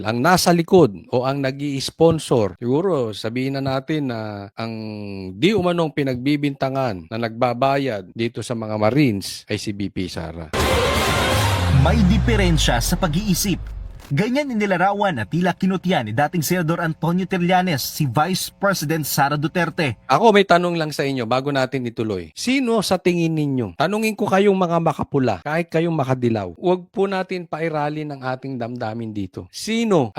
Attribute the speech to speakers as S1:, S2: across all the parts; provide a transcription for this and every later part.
S1: Ang nasa likod o ang nag-i-sponsor, siguro sabihin na natin na ang di umanong pinagbibintangan na nagbabayad dito sa mga Marines ay si BP Sara.
S2: May diferensya sa pag-iisip. Ganyan inilarawan at tila kinutya ni dating Senador Antonio Trillanes si Vice President Sara Duterte.
S1: Ako may tanong lang sa inyo bago natin ituloy. Sino sa tingin ninyo? Tanungin ko kayong mga makapula, kahit kayong makadilaw. Huwag po natin pairalin ang ating damdamin dito. Sino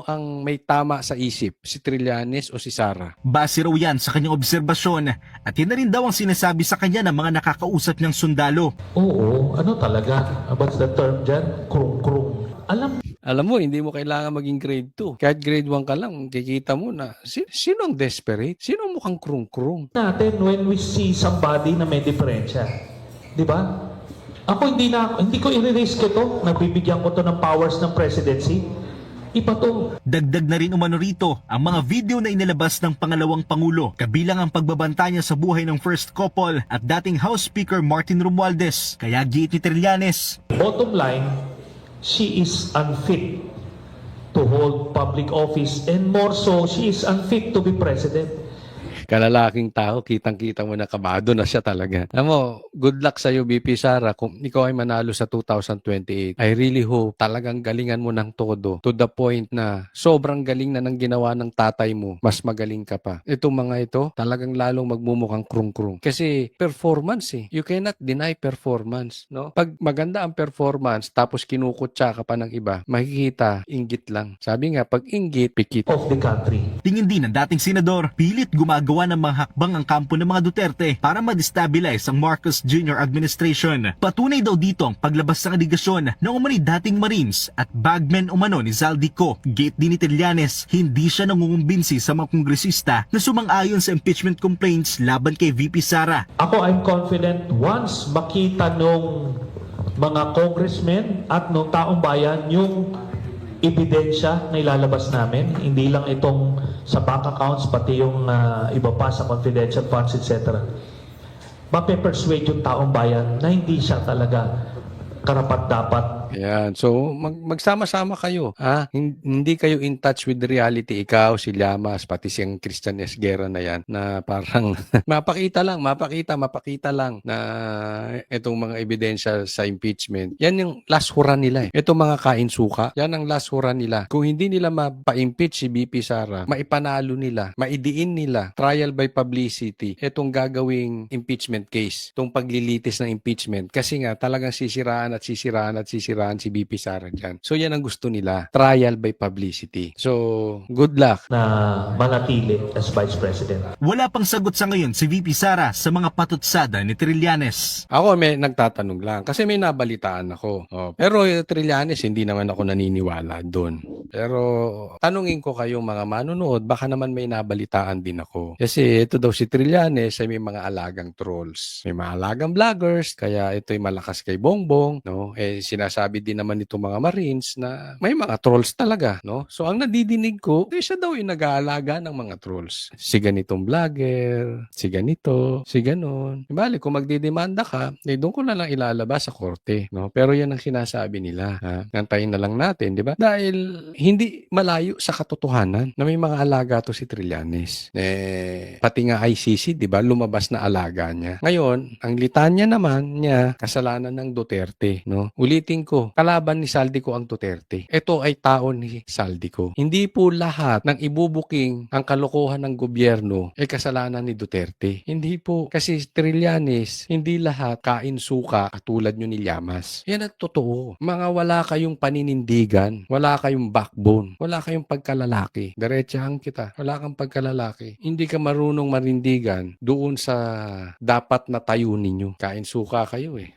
S1: ang may tama sa isip? Si Trillanes o si Sara?
S2: Base raw yan sa kanyang obserbasyon at yan na rin daw ang sinasabi sa kanya ng mga nakakausap niyang sundalo.
S3: Oo, ano talaga? What's the term dyan? Krung-krung.
S1: Alam mo, hindi mo kailangan maging grade 2. Kahit grade 1 ka lang, kikita mo na sino ang desperate? Sino ang mukhang krung-krung?
S3: Natin when we see somebody na may diferensya. Di ba? Ako hindi ko i-risk ito. Nabibigyan ko to ng powers ng presidency. Iba to.
S2: Dagdag na rin umano rito ang mga video na inilabas ng pangalawang pangulo, kabilang ang pagbabanta niya sa buhay ng first couple at dating House Speaker Martin Romualdez. Kaya giit ni Trillanes,
S3: Bottom line, she is unfit to hold public office and more so, she is unfit to be president.
S1: Kalalaking tao, kitang-kita mo na kabado na siya talaga. Alam mo, good luck sa iyo, BP Sara. Kung ikaw ay manalo sa 2028, I really hope talagang galingan mo ng todo to the point na sobrang galing na ng ginawa ng tatay mo, mas magaling ka pa. Itong mga ito, talagang lalong magmumukhang krung-krung. Kasi performance eh. You cannot deny performance, no? Pag maganda ang performance, tapos kinukutsa ka pa ng iba, makikita, inggit lang. Sabi nga, pag inggit, pikit.
S3: Of the country.
S2: tingin din ng dating senador, pilit gumagawa ng mga hakbang ang kampo ng mga Duterte para ma-destabilize ang Marcos Jr. administration. Patunay daw dito ang paglabas ng aligasyon ng umani dating Marines at bagmen umano ni Zaldico. Gate din ni Trillanes, hindi siya nangungumbinsi sa mga kongresista na sumang-ayon sa impeachment complaints laban kay VP Sara.
S3: Ako, I'm confident once makita nung mga congressmen at nung taong bayan yung ebidensya na ilalabas namin, hindi lang itong sa bank accounts, pati yung iba pa sa confidential funds, etc. Mape-persuade yung taong bayan na hindi siya talaga karapat-dapat.
S1: Ayan. So, magsama-sama kayo. Ha? Hindi kayo in touch with reality. Ikaw, si Llamas, pati siyang Christian Esguerra na yan, na parang mapakita lang na itong mga ebidensya sa impeachment. Yan yung last hura nila eh. Itong mga kain-suka, yan ang last hura nila. Kung hindi nila mapa-impeach si BP Sara, maipanalo nila, maidiin nila, trial by publicity, itong gagawing impeachment case, itong paglilitis ng impeachment. Kasi nga, talagang sisiraan si BP Sara dyan. So, yan ang gusto nila. Trial by publicity. So, good luck.
S3: Na manatili as Vice President.
S2: Wala pang sagot sa ngayon si VP Sara sa mga patutsada ni Trillanes.
S1: Ako may nagtatanong lang kasi may nabalitaan ako. Pero Trillanes, hindi naman ako naniniwala doon. Pero tanungin ko kayong mga manunood, baka naman may nabalitaan din ako. Kasi ito daw si Trillanes ay may mga alagang trolls. May mga alagang vloggers, kaya ito'y malakas kay Bongbong, no? Sinasabi din naman itong mga Marines na may mga trolls talaga, no? So ang nadidinig ko, siya daw yung nag-aalaga ng mga trolls. Si ganitong vlogger, si ganito, si ganon. Bali, kung magdidemanda ka, doon ko na lang ilalabas sa korte, no? Pero yan ang sinasabi nila, ha? Nantayin na lang natin, di ba? Dahil hindi malayo sa katotohanan na may mga alaga to si Trillanes. Pati nga ICC, di ba? Lumabas na alaga niya. Ngayon, ang litanya naman niya, kasalanan ng Duterte, no? Ulitin ko, kalaban ni Saldico ang Duterte. Ito ay tao ni Saldico. Hindi po lahat ng ibubuking ang kalokohan ng gobyerno ay kasalanan ni Duterte. Hindi po. Kasi Trillanes, hindi lahat kain suka katulad nyo ni Llamas. Yan ang totoo. Mga wala kayong paninindigan, wala kayong backbone, wala kayong pagkalalaki. Diretsahan kita. Wala kang pagkalalaki. Hindi ka marunong manindigan doon sa dapat na tayo ninyo. Kain suka kayo eh.